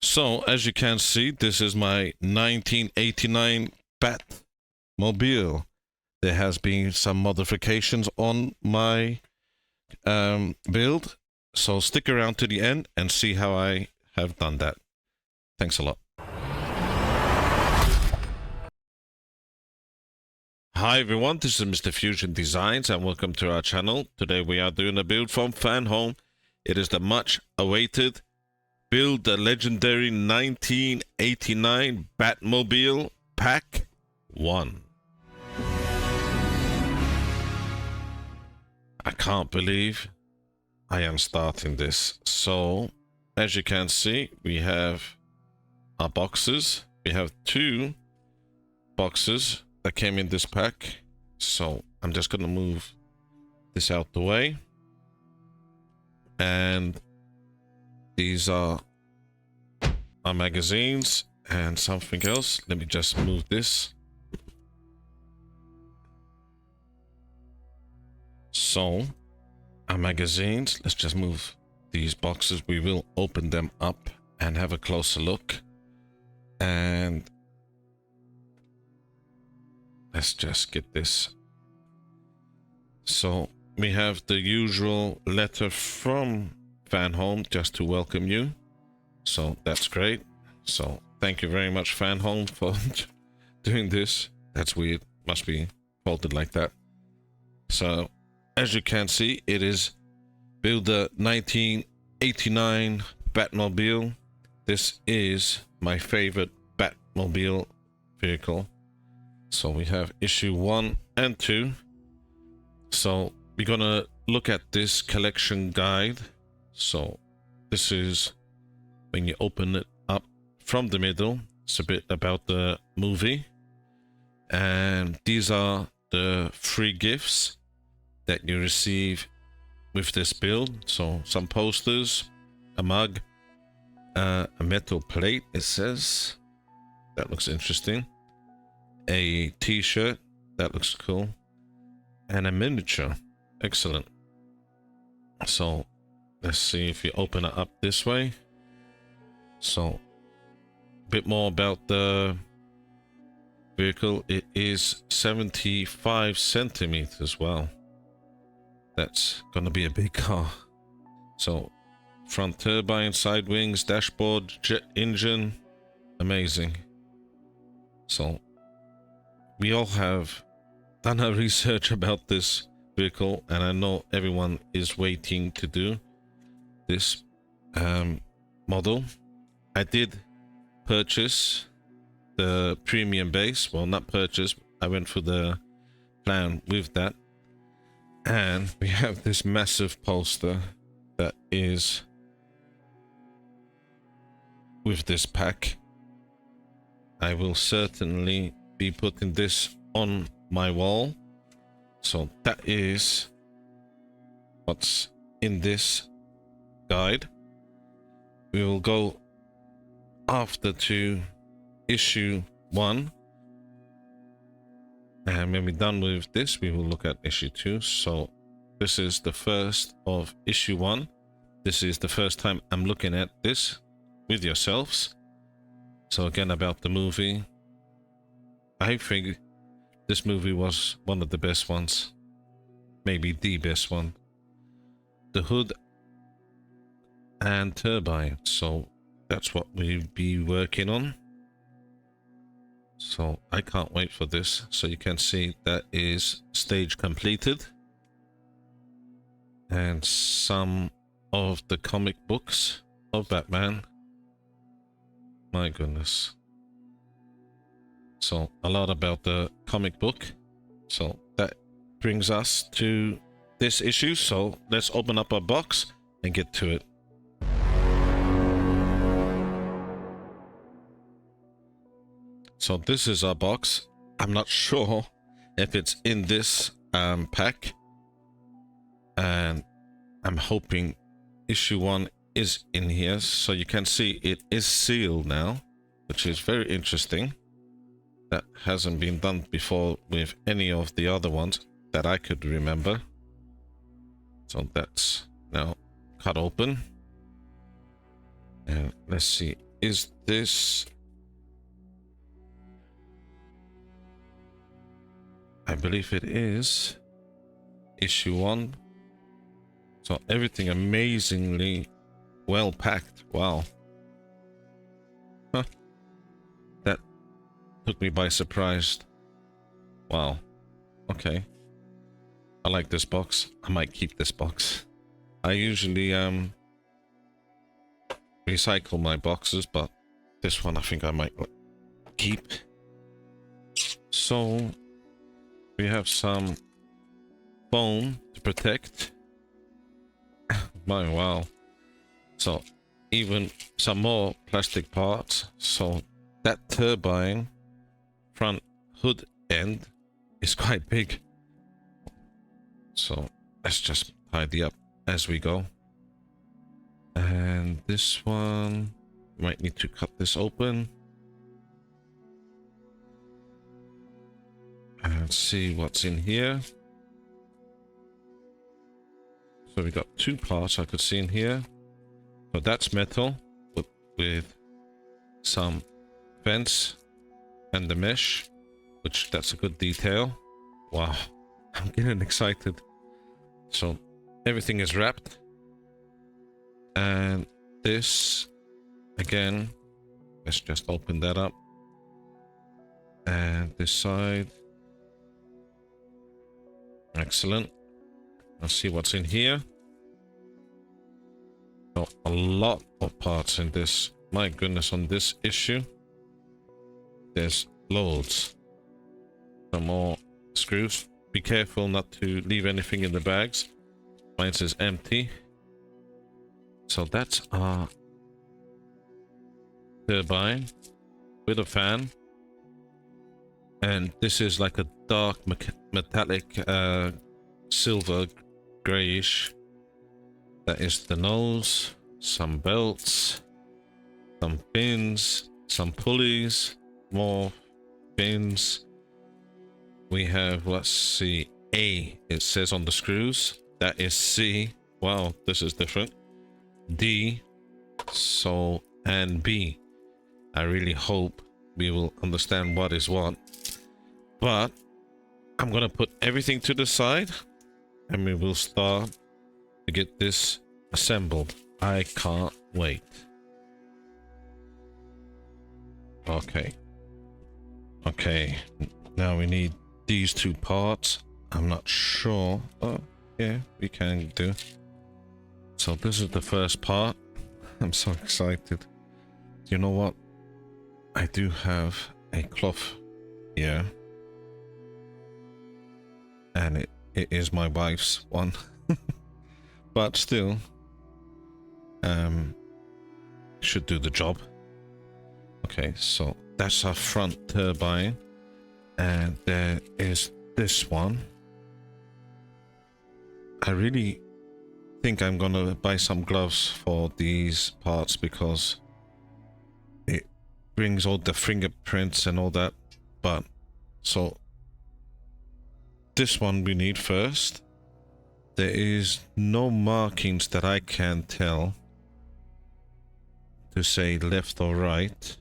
So, as you can see, this is my 1989 Batmobile. There has been some modifications on my build, so stick around to the end and see how I have done that. Thanks a lot. Hi everyone, this is Mr. Fusion Designs and welcome to our channel. Today we are doing a build from Fanhome. It is the much awaited build the legendary 1989 Batmobile Pack 1. I can't believe I am starting this. So, as you can see, we have our boxes. We have 2 boxes that came in this pack. So, I'm just going to move this out the way. And these are our magazines and something else. Let me just move this. So, our magazines, let's just move these boxes. We will open them up and have a closer look. And let's just get this. So, we have the usual letter from Fanhome just to welcome you. So that's great. So thank you very much, Fanhome, for doing this. That's weird. Must be folded like that. So as you can see, it is build the 1989 Batmobile. This is my favorite Batmobile vehicle. So we have issue 1 and 2. So we're gonna look at this collection guide. So this is when you open it up from the middle. It's a bit about the movie. And these are the free gifts that you receive with this build. So some posters, a mug, a metal plate, it says. That looks interesting. A t-shirt, that looks cool. And a miniature. Excellent. So let's see if you open it up this way. So a bit more about the vehicle. It is 75 centimeters. Wow, that's gonna be a big car. So front turbine, side wings, dashboard, jet engine, amazing. So we all have done our research about this vehicle, and I know everyone is waiting to do this model. I did purchase the premium base. Well, not purchase, I went for the plan with that. And we have this massive poster that is with this pack. I will certainly be putting this on my wall. So that is what's in this guide. We will go after to issue 1. And when we're done with this, we will look at issue 2. So this is the first of issue 1. This is the first time I'm looking at this with yourselves. So again, about the movie. I think this movie was one of the best ones. Maybe the best one. The Hood and Turbine. So that's what we'll be working on. So I can't wait for this. So you can see that is stage completed. And some of the comic books of Batman. My goodness. So a lot about the comic book. So that brings us to this issue. So let's open up our box and get to it. So this is our box. I'm not sure if it's in this pack. And I'm hoping issue 1 is in here. So you can see it is sealed now, which is very interesting. That hasn't been done before with any of the other ones that I could remember. So that's now cut open. And let's see is this? I believe it is issue 1. So everything amazingly well packed. Wow. Huh. That took me by surprise. Wow. Okay. I like this box. I might keep this box. I usually recycle my boxes, but this one I think I might keep. So we have some foam to protect. My wow. So even some more plastic parts. So that turbine front hood end is quite big. So let's just tidy up as we go. And this one might need to cut this open and see what's in here. So we got 2 parts I could see in here. So that's metal with some vents and the mesh, which that's a good detail. Wow, I'm getting excited. So everything is wrapped, and this again, let's just open that up, and this side. Excellent. Let's see what's in here. So a lot of parts in this. My goodness, on this issue there's loads. Some more screws. Be careful not to leave anything in the bags. Mine says empty. So that's our turbine with a fan. And this is like a dark metallic silver grayish. That is the nose, some belts, some pins, some pulleys, more pins. We have, let's see, A, it says on the screws. That is C. Wow, this is different. D, so, and B. I really hope we will understand what is what. But I'm gonna put everything to the side and we will start to get this assembled. I can't wait. Okay, now we need these 2 parts. I'm not sure. Oh yeah, we can do. So this is the first part. I'm so excited. You know what, I do have a cloth here, and it is my wife's one. But still should do the job. Okay, so that's our front turbine, and there is this one. I really think I'm gonna buy some gloves for these parts because it brings all the fingerprints and all that. But so this one we need first. There is no markings that I can tell to say left or right.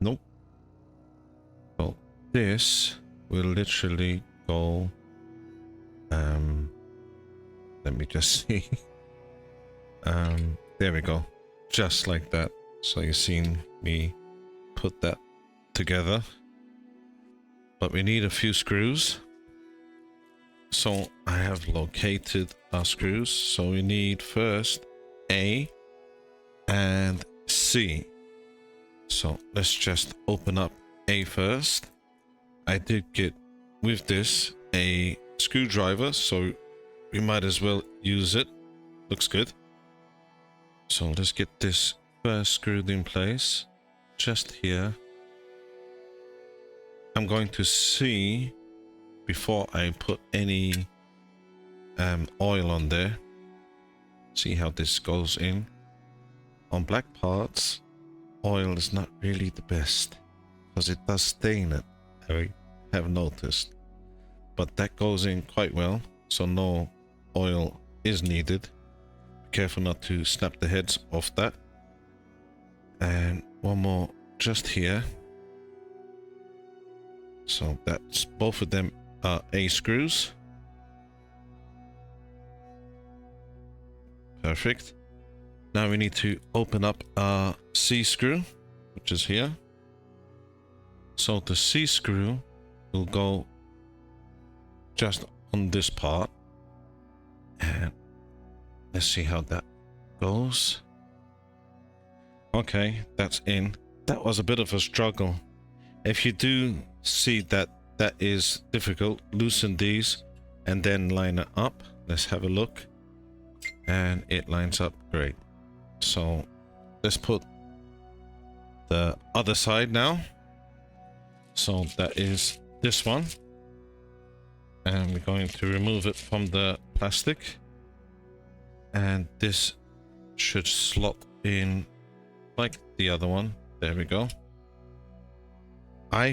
Nope. So this will literally go. Let me just see. There we go. Just like that. So you've seen me put that together. But we need a few screws. So I have located our screws. So we need first A and C. So let's just open up A first. I did get with this a screwdriver, so we might as well use it. Looks good. So let's get this first screwed in place just here. I'm going to see before I put any oil on there, see how this goes in. On black parts, oil is not really the best because it does stain it, I have noticed, but that goes in quite well, so no oil is needed. Be careful not to snap the heads off that. And one more just here. So that's both of them are A screws. Perfect. Now we need to open up our C screw, which is here. So the C screw will go just on this part. And let's see how that goes. Okay, that's in. That was a bit of a struggle. If you do see that that is difficult, loosen these and then line it up. Let's have a look. And it lines up great. So let's put the other side now. So that is this one. And we're going to remove it from the plastic. And this should slot in like the other one. There we go. I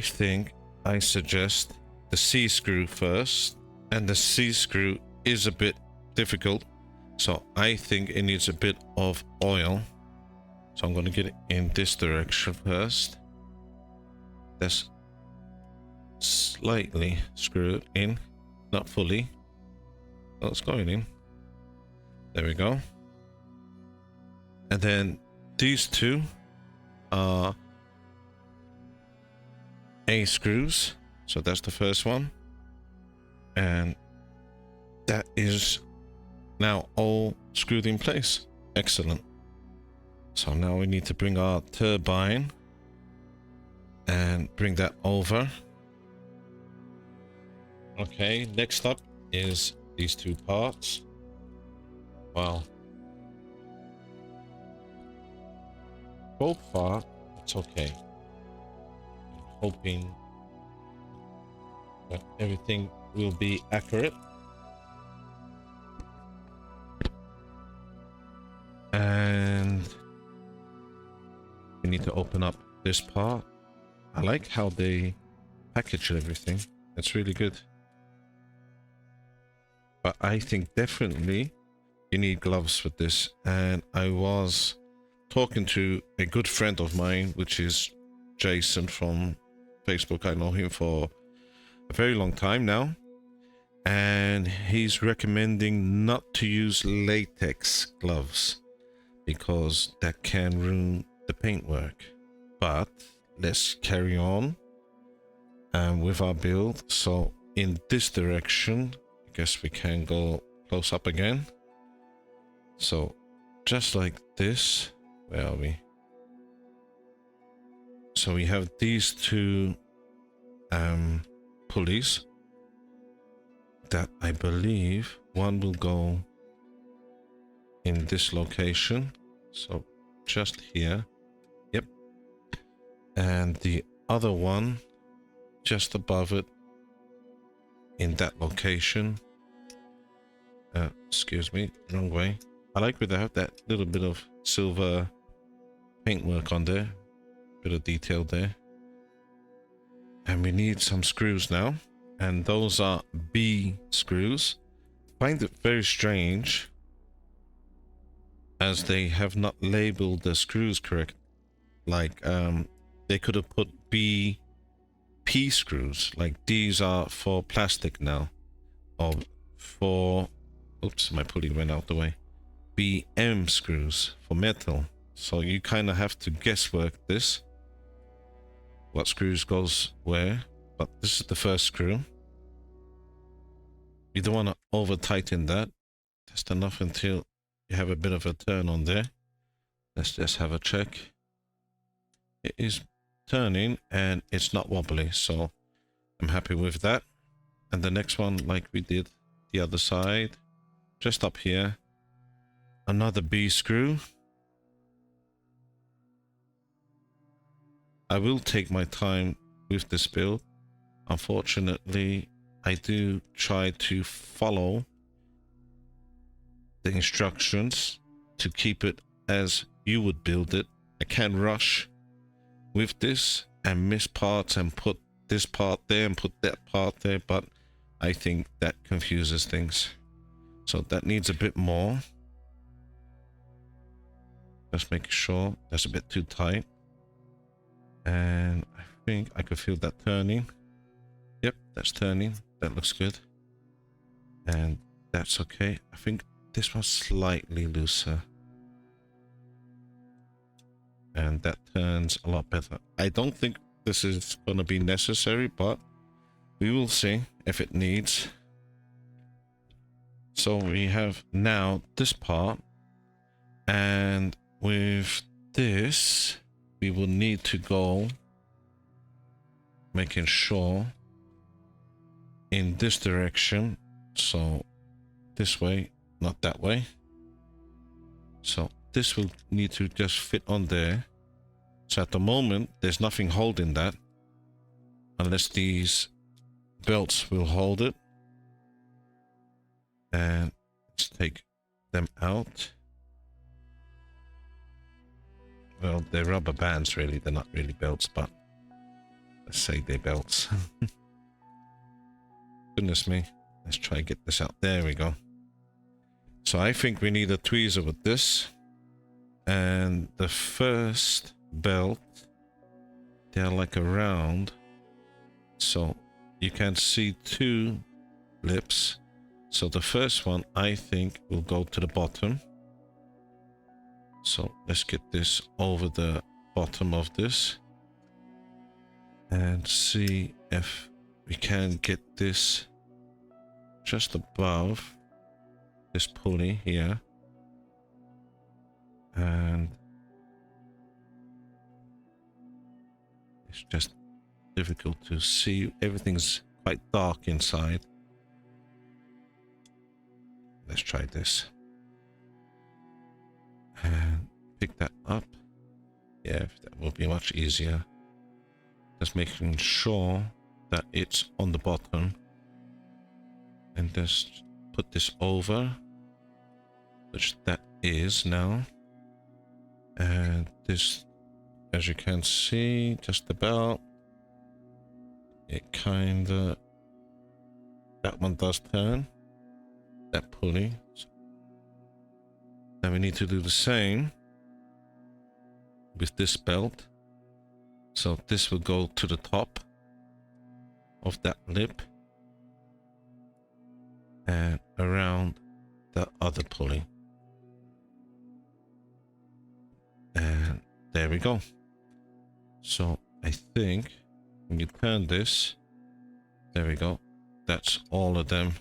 suggest the C screw first, and the C screw is a bit difficult, so I think it needs a bit of oil. So I'm going to get it in this direction first. Let's slightly screw it in, not fully. Well, it's going in. There we go. And then these two are A screws. So that's the first one. And that is now all screwed in place. Excellent. So now we need to bring our turbine and bring that over. Okay, next up is these two parts. Wow. So far, it's okay. I'm hoping that everything will be accurate. And we need to open up this part. I like how they package everything. It's really good. But I think definitely you need gloves with this. And I was talking to a good friend of mine, which is Jason from Facebook. I know him for a very long time now. And he's recommending not to use latex gloves because that can ruin the paintwork. But let's carry on with our build. So in this direction, I guess we can go close up again. So just like this, where are we? So we have these two pulleys that I believe one will go in this location. So just here. Yep. And the other one just above it in that location. Excuse me, wrong way. I like where they have that little bit of silver paintwork on there. Bit of detail there. And we need some screws now. And those are B screws. I find it very strange as they have not labeled the screws correct. Like they could have put B P screws. Like these are for plastic now. Or for, oops, my pulley went out the way. BM screws for metal. So you kind of have to guesswork this. What screws goes where. But this is the first screw. You don't want to over tighten that. Just enough until you have a bit of a turn on there. Let's just have a check. It is turning and it's not wobbly, so I'm happy with that. And the next one, like we did the other side, just up here, another B screw. I will take my time with this build. Unfortunately, I do try to follow the instructions to keep it as you would build it. I can rush with this and miss parts and put this part there and put that part there, but I think that confuses things. So that needs a bit more. Just making sure that's a bit too tight. And I think I could feel that turning. Yep, that's turning. That looks good. And that's okay. I think this one's slightly looser. And that turns a lot better. I don't think this is going to be necessary, but we will see if it needs. So we have now this part, and with this we will need to go making sure in this direction, so this way, not that way. So this will need to just fit on there. So at the moment there's nothing holding that unless these belts will hold it. And let's take them out. Well, they're rubber bands really, they're not really belts, but let's say they're belts. Goodness me. Let's try and get this out. There we go. So I think we need a tweezer with this. And the first belt, they're like a round. So you can see two lips. So the first one, I think, will go to the bottom. So let's get this over the bottom of this. And see if we can get this just above this pulley here. And it's just difficult to see. Everything's quite dark inside. Let's try this. And pick that up. Yeah, that will be much easier. Just making sure that it's on the bottom. And just put this over, which that is now. And this, as you can see, just about, it kinda, that one does turn, that pulley. Now we need to do the same with this belt. So this will go to the top of that lip and around the other pulley. And there we go. So I think when you turn this, there we go. That's all of them.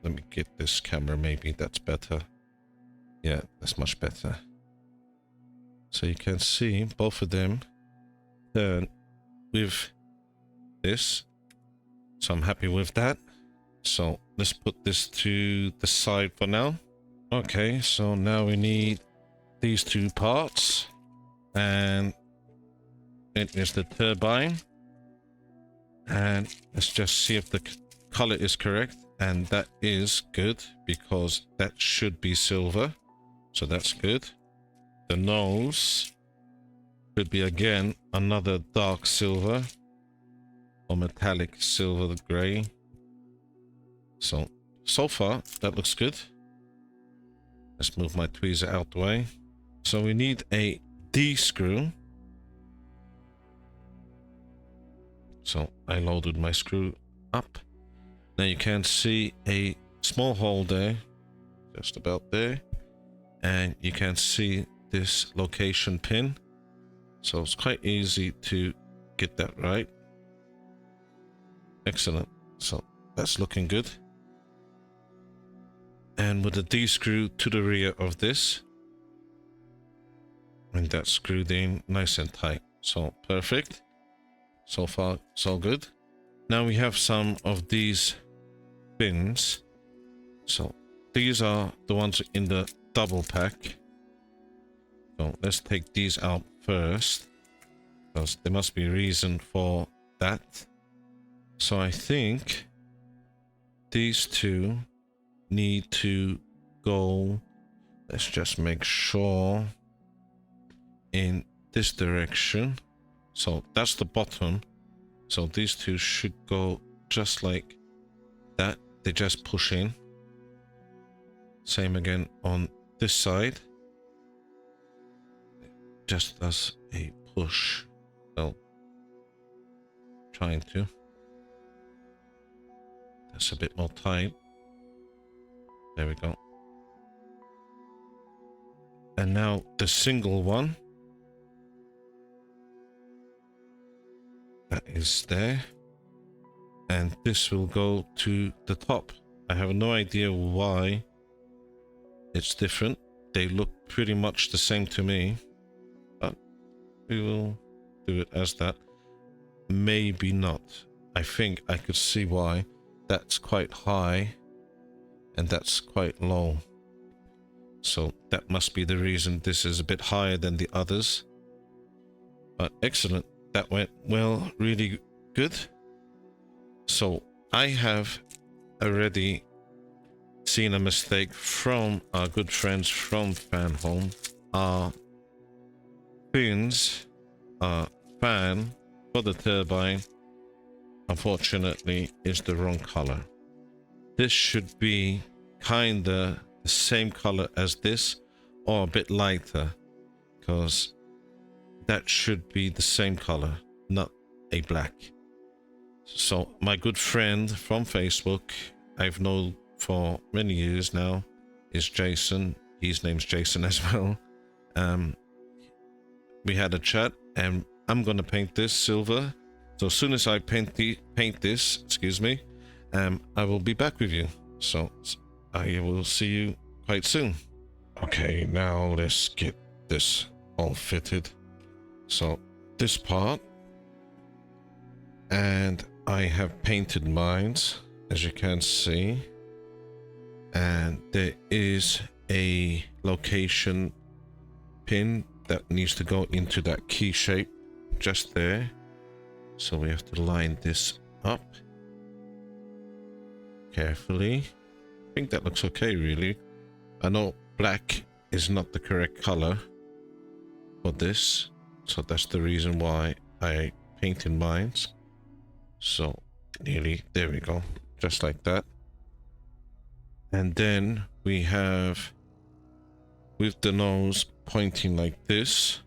Let me get this camera, maybe that's better. Yeah, that's much better. So you can see both of them turn with this. So I'm happy with that. So let's put this to the side for now. Okay, so now we need these two parts. And it is the turbine. And let's just see if the color is correct. And that is good, because that should be silver. So that's good. The nose should be again another dark silver or metallic silver gray. So far that looks good. Let's move my tweezer out the way. So we need a D screw. So I loaded my screw up. Now you can see a small hole there, just about there. And you can see this location pin. So it's quite easy to get that right. Excellent. So that's looking good. And with the D screw to the rear of this. And that's screwed in nice and tight. So perfect. So far, so good. Now we have some of these pins. So these are the ones in the double pack. So let's take these out first, because there must be a reason for that. So I think these two need to go, let's just make sure, in this direction. So that's the bottom. So these two should go just like that. They just push in. Same again on this side. just does a push. Well, trying to. That's a bit more tight. There we go. And now the single one. That is there. And this will go to the top. I have no idea why it's different. They look pretty much the same to me. But we will do it as that. Maybe not. I think I could see why. That's quite high. And that's quite low. So that must be the reason this is a bit higher than the others. But excellent. That went well, really good. So I have already seen a mistake from our good friends from Fanhome. Our fins, our fan for the turbine, unfortunately, is the wrong color. This should be kinda the same color as this, or a bit lighter, because that should be the same color, not a black. So my good friend from Facebook, I've known for many years now, is Jason. His name's Jason as well. We had a chat, and I'm gonna paint this silver. So as soon as I paint this, excuse me, I will be back with you. So I will see you quite soon. Okay, now let's get this all fitted. So this part, and I have painted mines, as you can see, and there is a location pin that needs to go into that key shape just there. So we have to line this up carefully. I think that looks okay, really. I know black is not the correct color for this, so that's the reason why I painted mines. So nearly, there we go, just like that. And then we have, with the nose pointing like this,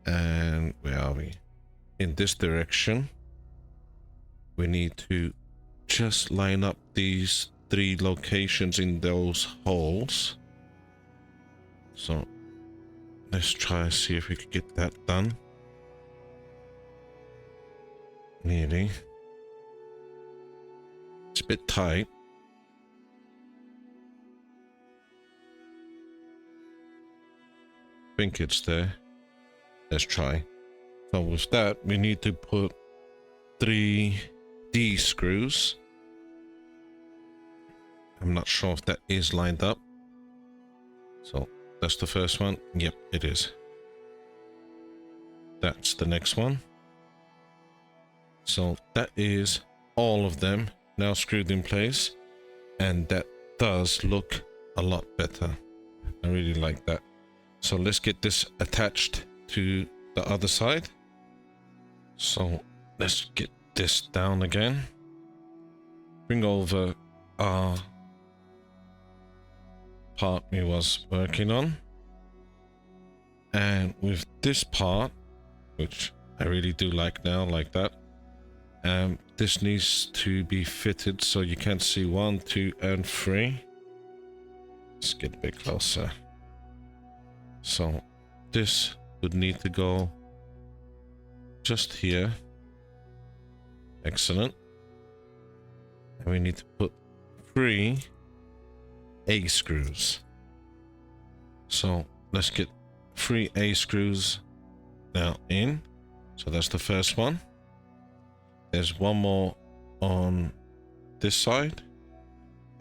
and where are we? In this direction. We need to just line up these 3 locations in those holes. So let's try and see if we can get that done. Nearly. It's a bit tight. I think it's there. Let's try. So with that, we need to put 3 D screws. I'm not sure if that is lined up. So that's the first one. Yep, it is. That's the next one. So that is all of them now screwed in place. And that does look a lot better. I really like that. So let's get this attached to the other side. So let's get this down again. Bring over our part we was working on. And with this part, which I really do like now, like that, this needs to be fitted so you can see 1, 2, and 3. Let's get a bit closer. So this would need to go just here. Excellent. And we need to put 3 A screws. So let's get 3 A screws now in. So that's the first one. There's one more on this side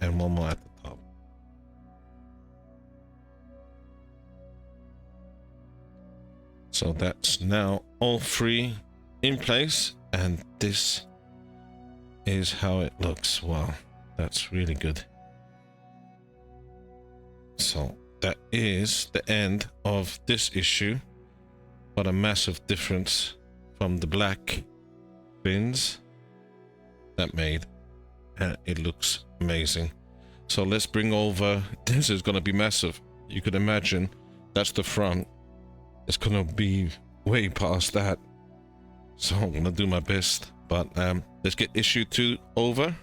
and one more at the top. So that's now all 3 in place, and this is how it looks. Wow, that's really good. So that is the end of this issue. What a massive difference from the black fins that made, and it looks amazing. So let's bring over, this is going to be massive. You could imagine that's the front, it's gonna be way past that. So I'm gonna do my best. But let's get issue 2 over.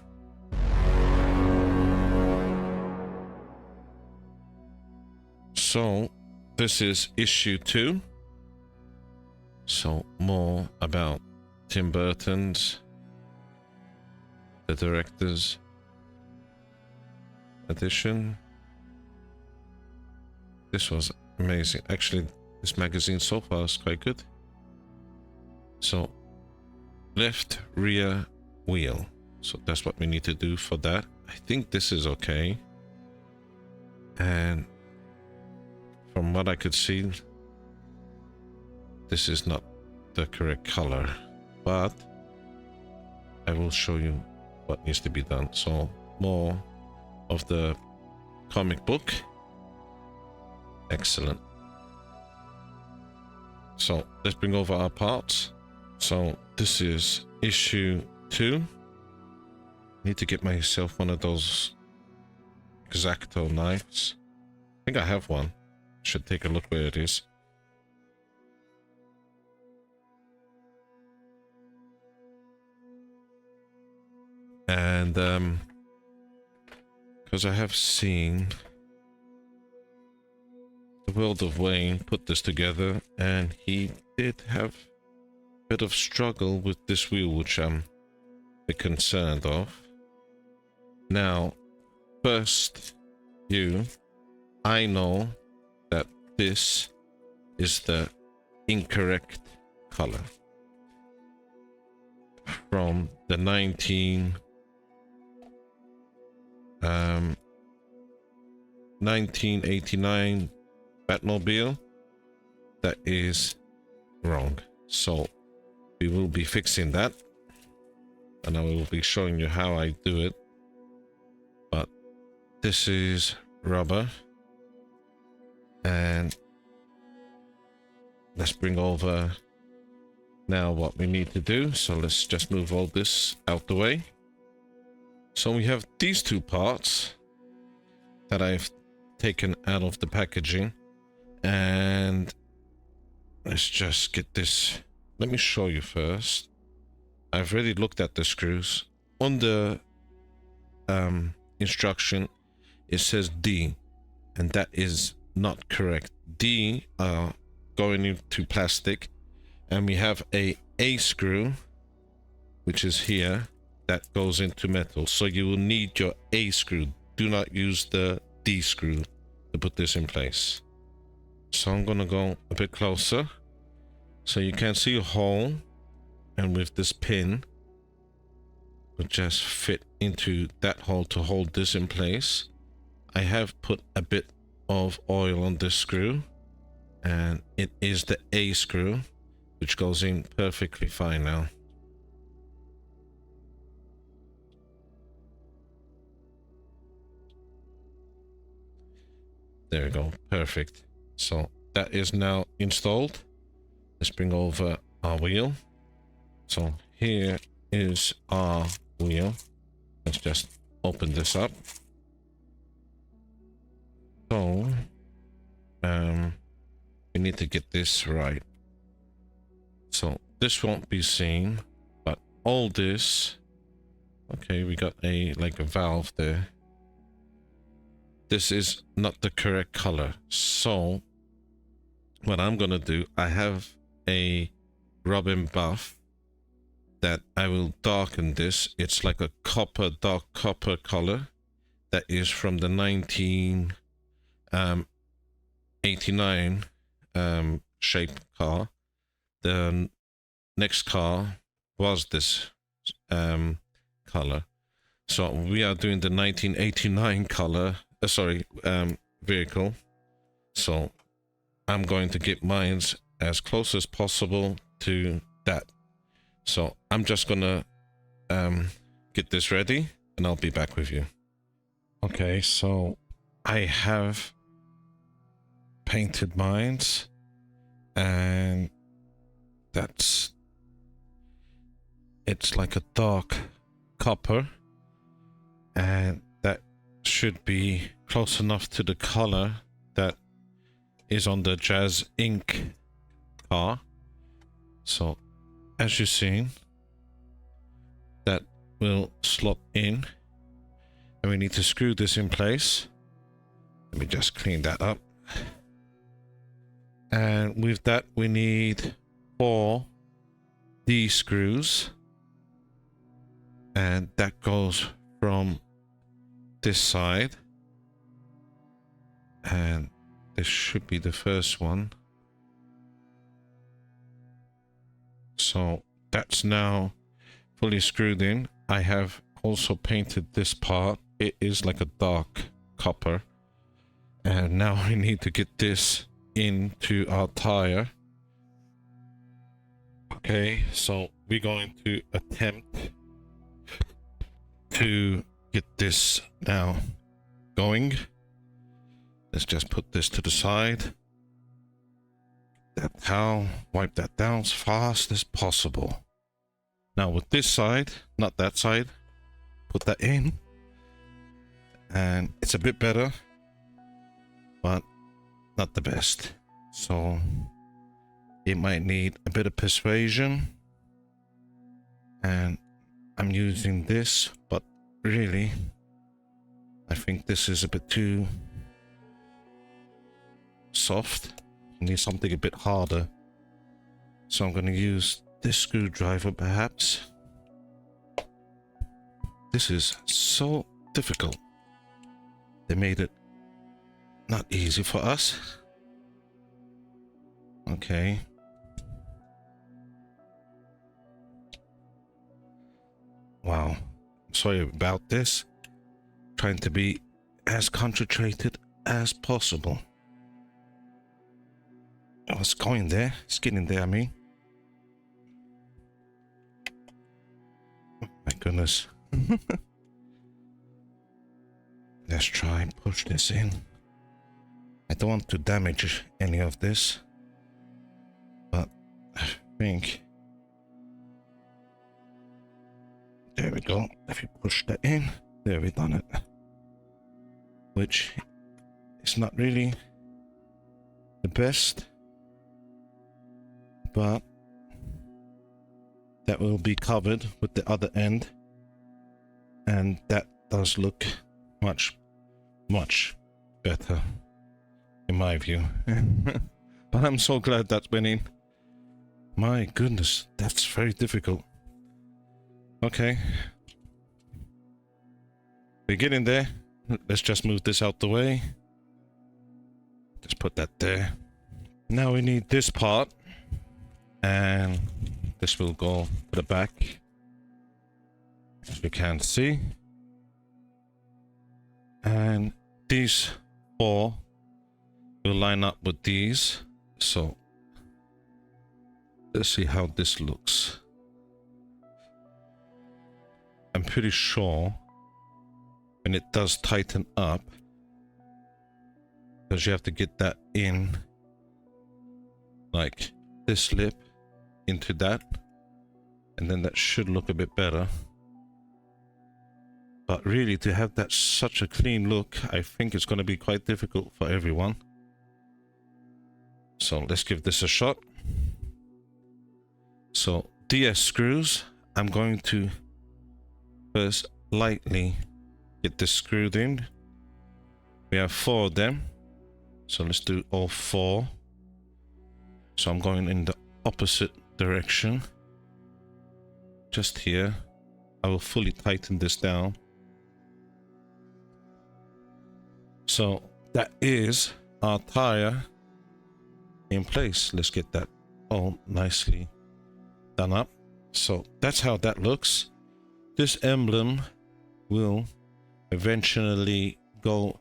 So this is issue 2. So more about Tim Burton's, the director's edition. This was amazing. Actually, this magazine so far is quite good. So left rear wheel. So that's what we need to do for that. I think this is okay. And from what I could see, this is not the correct color, but I will show you what needs to be done. So more of the comic book. Excellent. So let's bring over our parts. So this is issue 2. Need to get myself one of those X-Acto knives. I think I have one. Should take a look where it is. And because I have seen the World of Wayne put this together, and he did have a bit of struggle with this wheel, which I'm a bit concerned of. Now, first, I know that this is the incorrect color from the 1989 Batmobile. That is wrong. So we will be fixing that, and I will be showing you how I do it. But this is rubber, and let's bring over now what we need to do. So let's just move all this out the way. So we have these two parts that I've taken out of the packaging, and let's just get this. Let me show you first. I've already looked at the screws. On the instruction, it says D, and that is not correct. D are going into plastic, and we have a screw, which is here, that goes into metal. So you will need your A screw. Do not use the D screw to put this in place. So I'm gonna go a bit closer so you can see a hole, and with this pin will just fit into that hole to hold this in place. I have put a bit of oil on this screw, and it is the A screw, which goes in perfectly fine now. There we go, perfect. So that is now installed. Let's bring over our wheel. So here is our wheel. Let's just open this up. So we need to get this right. So this won't be seen, but all this, okay, we got like a valve there. This is not the correct color. So what I'm gonna do, I have a Robin buff that I will darken this. It's like a copper, dark copper color that is from the 1989 shape car. The next car was this color. So we are doing the 1989 color, vehicle. So I'm going to get mine as close as possible to that. So I'm just gonna get this ready, and I'll be back with you. Okay, so I have painted mines, and it's like a dark copper, and that should be close enough to the color that is on the Jazz Ink car. So as you've seen, that will slot in, and we need to screw this in place. Let me just clean that up. And with that, we need 4 D screws, and that goes from this side, and this should be the first one. So that's now fully screwed in. I have also painted this part. It is like a dark copper, and now we need to get this into our tire. Okay, so we're going to attempt to get this now going. Let's just put this to the side. That towel, wipe that down as fast as possible. Now with this side, not that side, put that in, and it's a bit better, but not the best. So it might need a bit of persuasion, and I'm using this, but really I think this is a bit too soft. I need something a bit harder, so I'm going to use this screwdriver perhaps. This is so difficult. They made it not easy for us. Okay. Wow. Sorry about this. Trying to be as concentrated as possible. Oh, it's going there. It's getting there, I mean. Oh, my goodness. Let's try and push this in. I don't want to damage any of this, but I think there we go. If you push that in, there we done it. Which is not really the best, but that will be covered with the other end, and that does look much better in my view. But I'm so glad that went in. My goodness, that's very difficult. Okay, we get in there. Let's just move this out the way. Just put that there. Now we need this part, and this will go to the back, as you can see. And these 4 will line up with these. So let's see how this looks. I'm pretty sure when it does tighten up, because you have to get that in like this lip into that, and then that should look a bit better. But really, to have that such a clean look, I think it's going to be quite difficult for everyone. So let's give this a shot. So DS screws, I'm going to first lightly get this screwed in. We have 4 of them, so let's do all 4. So I'm going in the opposite direction, just here. I will fully tighten this down. So that is our tire in place. Let's get that all nicely done up. So that's how that looks. This emblem will eventually go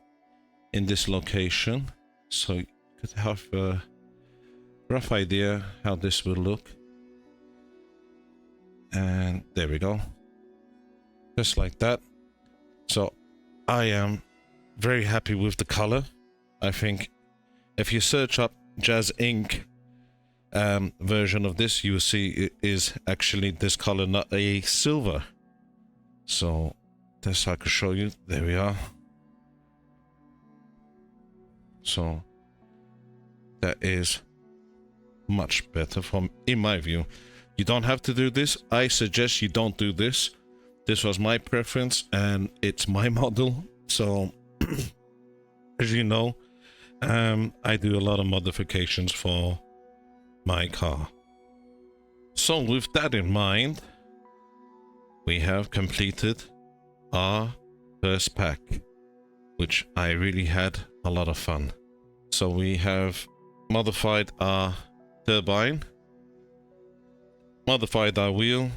in this location, so you could have a rough idea how this will look. And there we go, just like that. So I am very happy with the color. I think if you search up Jazz Ink version of this, you will see it is actually this color, not a silver. So this I could show you. There we are. So that is much better from, in my view. You don't have to do this. I suggest you don't do this. This was my preference and it's my model. So as you know, I do a lot of modifications for my car. So with that in mind, we have completed our first pack, which I really had a lot of fun. So we have modified our turbine, modified our wheel,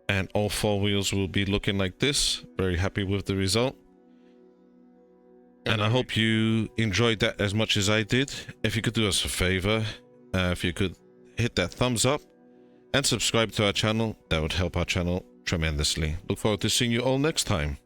and all 4 wheels will be looking like this. Very happy with the result. And I hope you enjoyed that as much as I did. If you could do us a favor, if you could hit that thumbs up and subscribe to our channel, that would help our channel tremendously. Look forward to seeing you all next time.